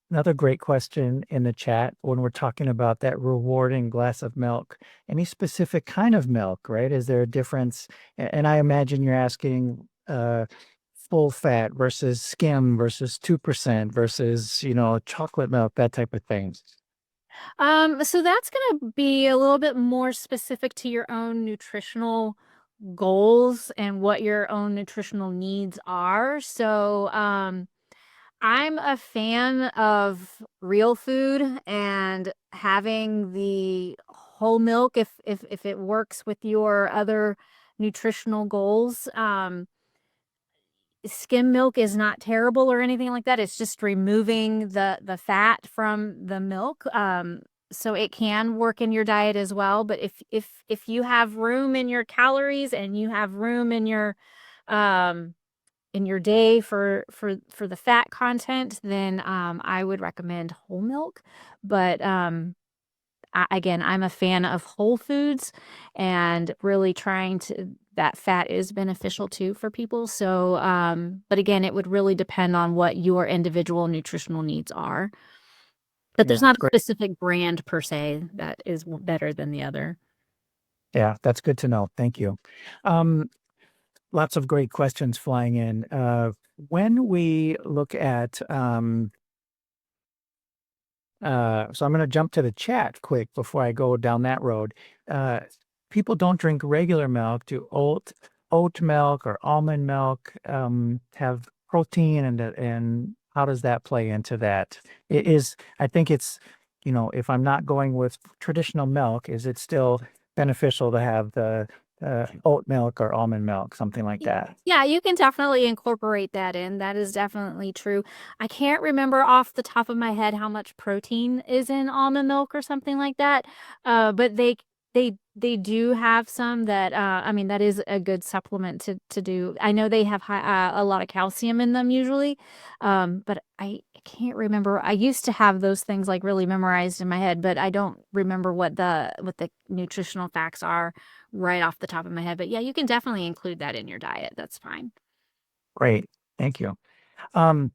Another great question in the chat when we're talking about that rewarding glass of milk, any specific kind of milk, right? Is there a difference? And I imagine you're asking full fat versus skim versus 2% versus, chocolate milk, that type of thing.
So that's going to be a little bit more specific to your own nutritional goals and what your own nutritional needs are. So, I'm a fan of real food and having the whole milk if it works with your other nutritional goals. Skim milk is not terrible or anything like that. It's just removing the fat from the milk. So it can work in your diet as well. But if you have room in your calories and you have room in your day for the fat content, then I would recommend whole milk. But again, I'm a fan of whole foods and really trying to that fat is beneficial too for people. So, but again, it would really depend on what your individual nutritional needs are. But there's
Yeah,
not a
great.
specific brand per se that is better than the other.
Yeah, that's good to know. Thank you. Um, Lots of great questions flying in. When we look at, so I'm going to jump to the chat quick before I go down that road. Uh, People don't drink regular milk. Do oat milk or almond milk have protein, and how does that play into that? It is, I think it's, if I'm not going with traditional milk, is it still beneficial to have the oat milk or almond milk, something like that?
Yeah, you can definitely incorporate that in. That is definitely true. I can't remember off the top of my head how much protein is in almond milk or something like that. But they do have some that I mean that is a good supplement to do. I know they have a lot of calcium in them usually. But I can't remember. I used to have those things like really memorized in my head, but I don't remember what the nutritional facts are right off the top of my head. But yeah, you can definitely include that in your diet. That's fine.
Great. Thank you. Um,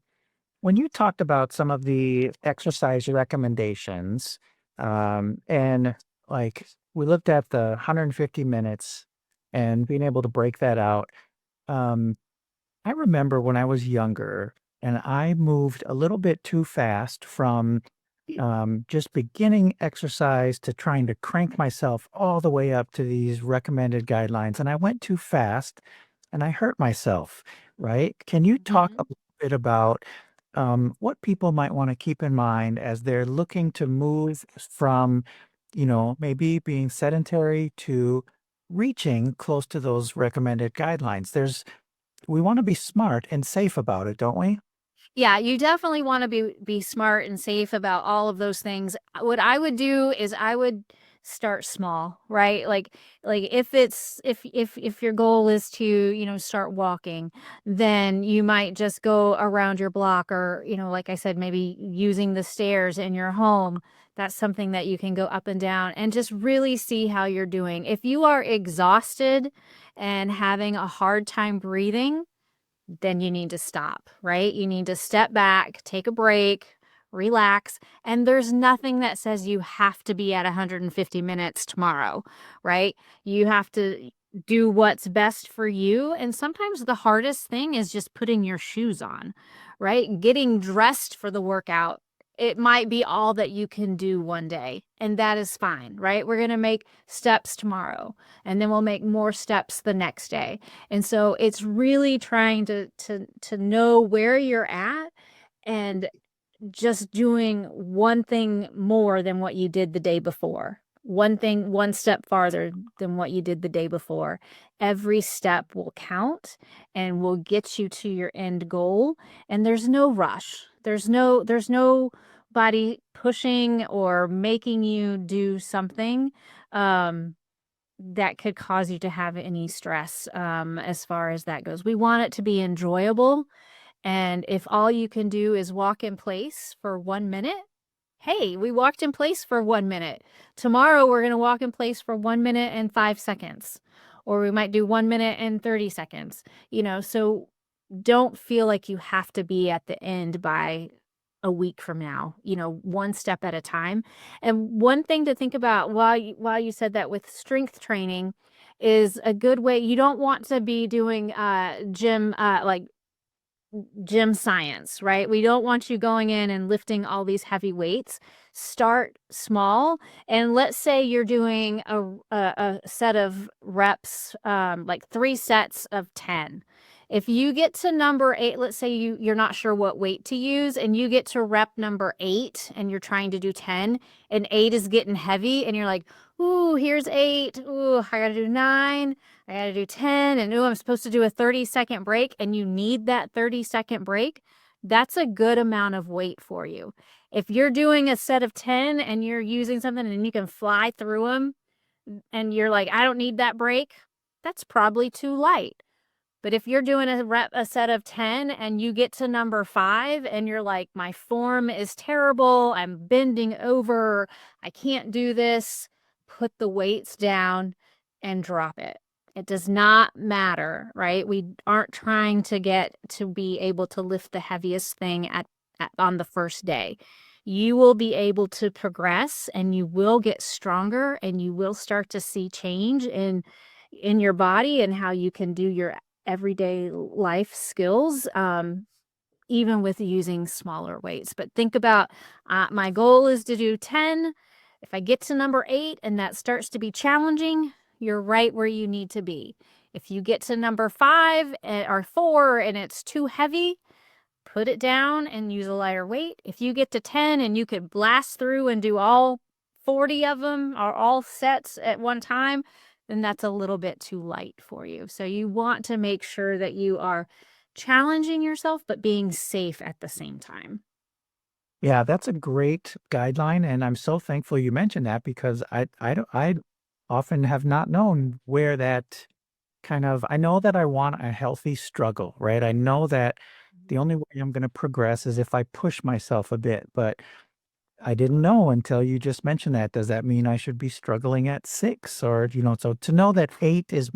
when you talked about some of the exercise recommendations, and like we looked at the 150 minutes and being able to break that out, um, I remember when I was younger and I moved a little bit too fast from just beginning exercise to trying to crank myself all the way up to these recommended guidelines. And I went too fast and I hurt myself, right? Can you talk a
Mhm.
little bit about what people might want to keep in mind as they're looking to move from, maybe being sedentary to reaching close to those recommended guidelines? We want to be smart and safe about it, don't we?
Yeah, you definitely want to be smart and safe about all of those things. What I would do is I would start small, right? Like if your goal is to, start walking, then you might just go around your block or, like I said, maybe using the stairs in your home. That's something that you can go up and down and just really see how you're doing. If you are exhausted and having a hard time breathing, then you need to stop, right? You need to step back, take a break, relax. And there's nothing that says you have to be at 150 minutes tomorrow, right? You have to do what's best for you. And sometimes the hardest thing is just putting your shoes on, right? Getting dressed for the workout. It might be all that you can do one day, and that is fine, right? We're going to make steps tomorrow, and then we'll make more steps the next day. And so it's really trying to know where you're at and just doing one thing more than what you did the day before. One thing, one step farther than what you did the day before. Every step will count and will get you to your end goal. And there's no rush. There's nobody pushing or making you do something. Um, that could cause you to have any stress, as far as that goes. We want it to be enjoyable, and if all you can do is walk in place for 1 minute, hey, we walked in place for 1 minute. Tomorrow, we're gonna walk in place for 1 minute and 5 seconds, or we might do 1 minute and 30 seconds, so don't feel like you have to be at the end by a week from now, one step at a time. And one thing to think about while you said that with strength training is a good way. You don't want to be doing gym science, right? We don't want you going in and lifting all these heavy weights. Start small, and let's say you're doing a set of reps, like 3 sets of 10. If you get to number 8, let's say you're not sure what weight to use, and you get to rep number 8, and you're trying to do 10, and 8 is getting heavy, and you're like, "Ooh, here's 8. Ooh, I gotta do 9. I got to do 10, and ooh, I'm supposed to do a 30-second break, and you need that 30-second break. That's a good amount of weight for you. If you're doing a set of 10 and you're using something and you can fly through them and you're like, I don't need that break, that's probably too light. But if you're doing a set of 10 and you get to number 5 and you're like, my form is terrible, I'm bending over, I can't do this, put the weights down and drop it. It does not matter, right? We aren't trying to get to be able to lift the heaviest thing on the first day. You will be able to progress and you will get stronger and you will start to see change in your body and how you can do everyday life skills, even with using smaller weights. But think about, my goal is to do 10. If I get to number 8 and that starts to be challenging, you're right where you need to be. If you get to number 5 or 4 and it's too heavy, put it down and use a lighter weight. If you get to 10 and you could blast through and do all 40 of them or all sets at one time, then that's a little bit too light for you. So you want to make sure that you are challenging yourself, but being safe at the same time.
Yeah, that's a great guideline, and I'm so thankful you mentioned that because I often have not known where that kind of I know that I want a healthy struggle, right? I know that the only way I'm gonna progress is if I push myself a bit, but I didn't know until you just mentioned that. Does that mean I should be struggling at 6 or, so to know that 8 is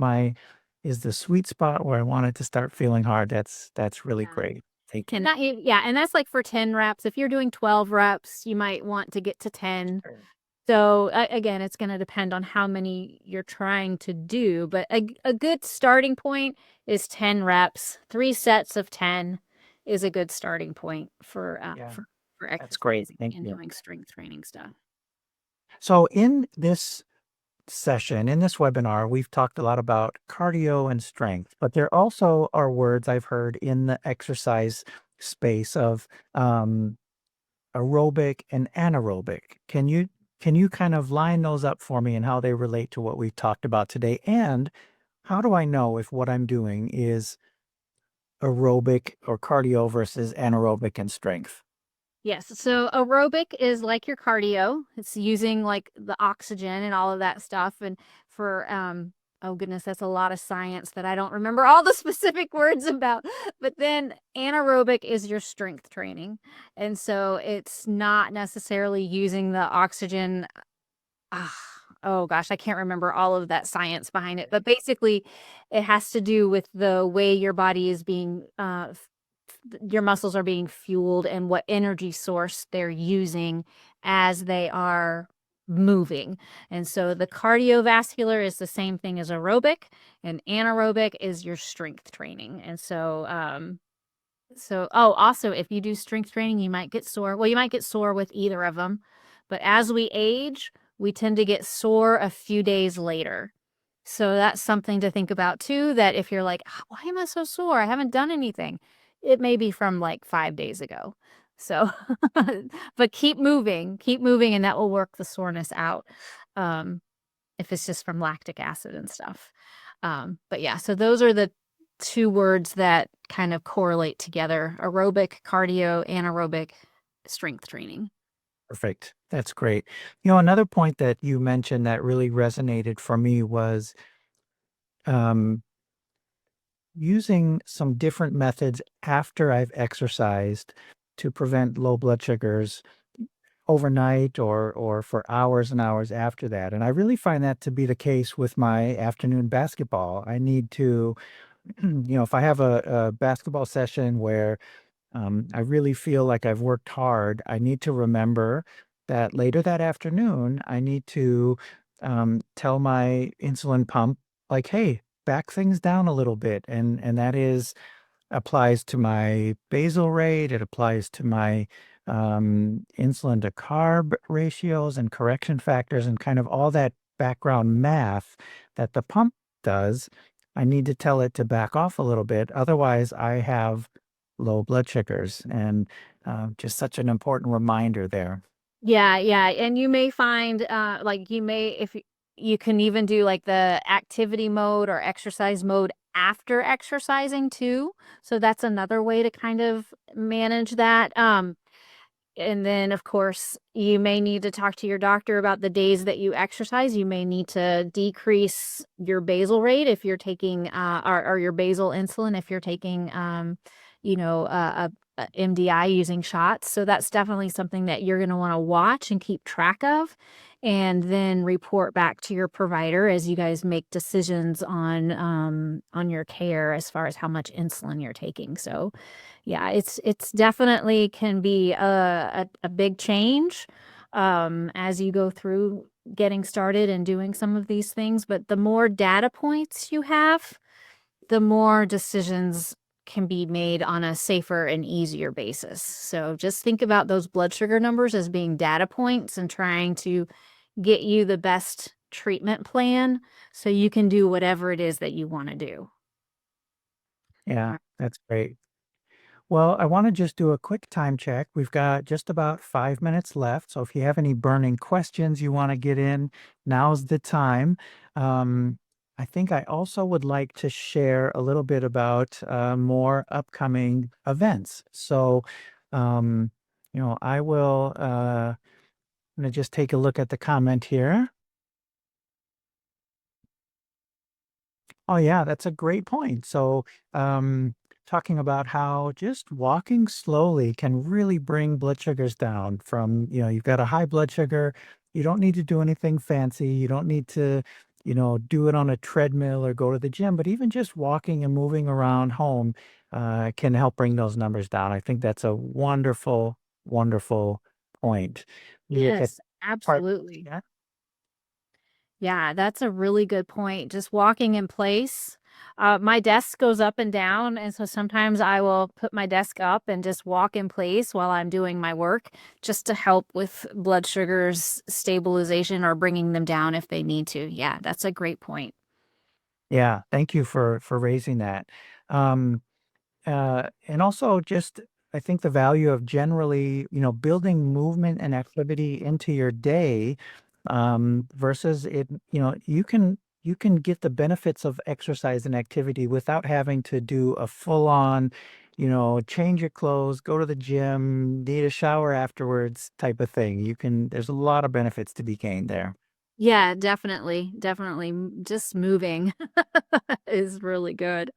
the sweet spot where I want it to start feeling hard, that's really
Yeah.
great. Thank
And
you.
yeah, and that's like for 10 reps. If you're doing 12 reps, you might want to get to 10.
Sure.
So again, it's going to depend on how many you're trying to do, but a good starting point is 10 reps. 3 sets of 10 is a good starting point
Yeah,
for
that's great.
exercising
Thank
and
you.
doing strength training stuff.
So in this session, in this webinar, we've talked a lot about cardio and strength, but there also are words I've heard in the exercise space of um, aerobic and anaerobic. Can you kind of line those up for me and how they relate to what we've talked about today? And how do I know if what I'm doing is aerobic or cardio versus anaerobic and strength?
Yes. So aerobic is like your cardio. It's using like the oxygen and all of that stuff. And for, oh goodness, that's a lot of science that I don't remember all the specific words about. But then anaerobic is your strength training. And so it's not necessarily using the oxygen. Ah, oh gosh, I can't remember all of that science behind it. But basically, it has to do with the way your body is being, your muscles are being fueled and what energy source they're using as they are moving. And so the cardiovascular is the same thing as aerobic, and anaerobic is your strength training. And so, also, if you do strength training, you might get sore. Well, you might get sore with either of them, but as we age, we tend to get sore a few days later. So that's something to think about too, that if you're like, why am I so sore? I haven't done anything. It may be from like 5 days ago. So, but keep moving, and that will work the soreness out. Um, if it's just from lactic acid and stuff. But yeah, so those are the two words that kind of correlate together: aerobic, cardio, anaerobic, strength training.
Perfect. That's great. Another point that you mentioned that really resonated for me was um, using some different methods after I've exercised to prevent low blood sugars overnight or for hours and hours after that. And I really find that to be the case with my afternoon basketball. I need to, if I have a basketball session where I really feel like I've worked hard. I need to remember that later that afternoon, I need to tell my insulin pump, like, hey, back things down a little bit. And that is applies to my basal rate. It applies to my insulin to carb ratios and correction factors and kind of all that background math that the pump does. I need to tell it to back off a little bit. Otherwise, I have low blood sugars and just such an important reminder there.
Yeah, yeah. And you may find, like you may, if you can even do like the activity mode or exercise mode after exercising too. So that's another way to kind of manage that. And then, of course, you may need to talk to your doctor about the days that you exercise. You may need to decrease your basal rate if you're taking, or your basal insulin if you're taking, a MDI using shots. So that's definitely something that you're going to want to watch and keep track of, and then report back to your provider as you guys make decisions on your care as far as how much insulin you're taking. So yeah, it's definitely can be a big change as you go through getting started and doing some of these things. But the more data points you have, the more decisions can be made on a safer and easier basis. So just think about those blood sugar numbers as being data points and trying to get you the best treatment plan so you can do whatever it is that you want to do.
Yeah, that's great. Well, I want to just do a quick time check. We've got just about 5 minutes left. So if you have any burning questions you want to get in, now's the time. Um, I think I also would like to share a little bit about more upcoming events. So, um, I will, I'm going to just take a look at the comment here. Oh, yeah, that's a great point. So, um, talking about how just walking slowly can really bring blood sugars down from, you've got a high blood sugar. You don't need to do anything fancy. You don't need to, do it on a treadmill or go to the gym, but even just walking and moving around home can help bring those numbers down. I think that's a wonderful, wonderful point. You look at
Yes,
part,
absolutely.
yeah.
Yeah, that's a really good point. Just walking in place. My desk goes up and down, and so sometimes I will put my desk up and just walk in place while I'm doing my work, just to help with blood sugars stabilization or bringing them down if they need to. Yeah, that's a great point.
Yeah, thank you for raising that. Um, and also just I think the value of generally, building movement and activity into your day, versus it, you can get the benefits of exercise and activity without having to do a full on, change your clothes, go to the gym, need a shower afterwards type of thing. There's a lot of benefits to be gained there.
Yeah, definitely, definitely. Just moving is really good.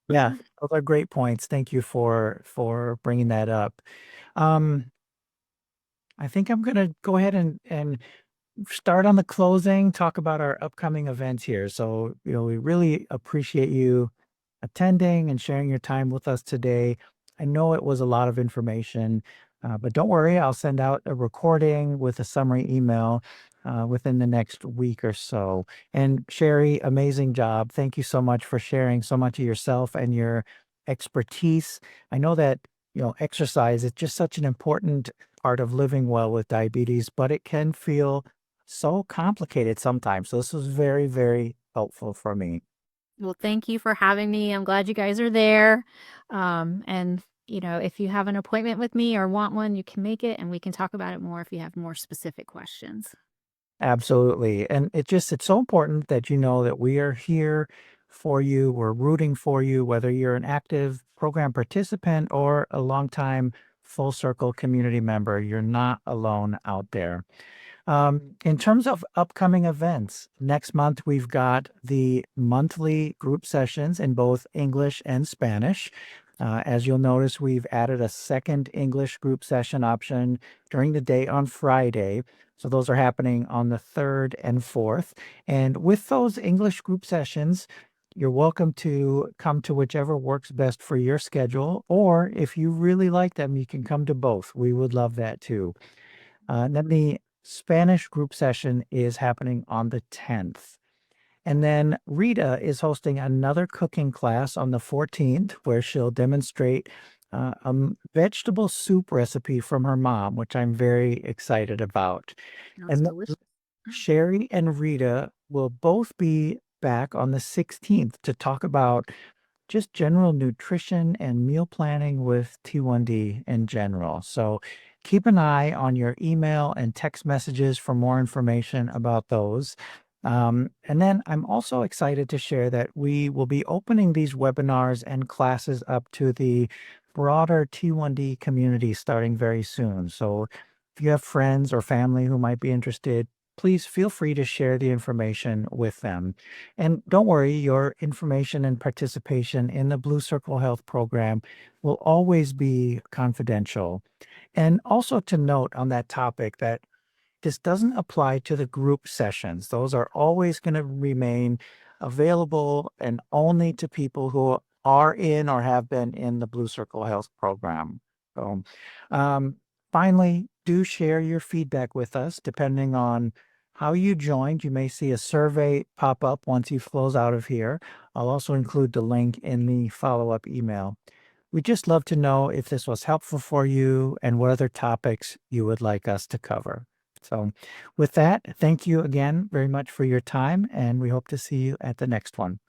Yeah, those are great points. Thank you for bringing that up. Um, I think I'm gonna go ahead and start on the closing, talk about our upcoming events here. So, we really appreciate you attending and sharing your time with us today. I know it was a lot of information, but don't worry, I'll send out a recording with a summary email within the next week or so. And Sherry, amazing job. Thank you so much for sharing so much of yourself and your expertise. I know that, exercise is just such an important part of living well with diabetes, but it can feel so complicated sometimes. So this was very, very helpful for me.
Well, thank you for having me. I'm glad you guys are there. And if you have an appointment with me or want one, you can make it and we can talk about it more if you have more specific questions.
Absolutely. And it's so important that you know that we are here for you. We're rooting for you, whether you're an active program participant or a longtime full circle community member. You're not alone out there. In terms of upcoming events, next month we've got the monthly group sessions in both English and Spanish. As you'll notice, we've added a second English group session option during the day on Friday. So those are happening on the 3rd and 4th. And with those English group sessions, you're welcome to come to whichever works best for your schedule. Or if you really like them, you can come to both. We would love that too. And then the Spanish group session is happening on the 10th. And then Rita is hosting another cooking class on the 14th, where she'll demonstrate vegetable soup recipe from her mom, which I'm very excited about.
Sounds
And
delicious.
Sherry and Rita will both be back on the 16th to talk about just general nutrition and meal planning with T1D in general. So keep an eye on your email and text messages for more information about those. And then I'm also excited to share that we will be opening these webinars and classes up to the broader T1D community starting very soon. So if you have friends or family who might be interested, please feel free to share the information with them. And don't worry, your information and participation in the Blue Circle Health program will always be confidential. And also to note on that topic that this doesn't apply to the group sessions. Those are always going to remain available and only to people who are in or have been in the Blue Circle Health program. So, um, finally, do share your feedback with us, depending on how you joined. You may see a survey pop up once you close out of here. I'll also include the link in the follow-up email. We'd just love to know if this was helpful for you and what other topics you would like us to cover. So, with that, thank you again very much for your time, and we hope to see you at the next one.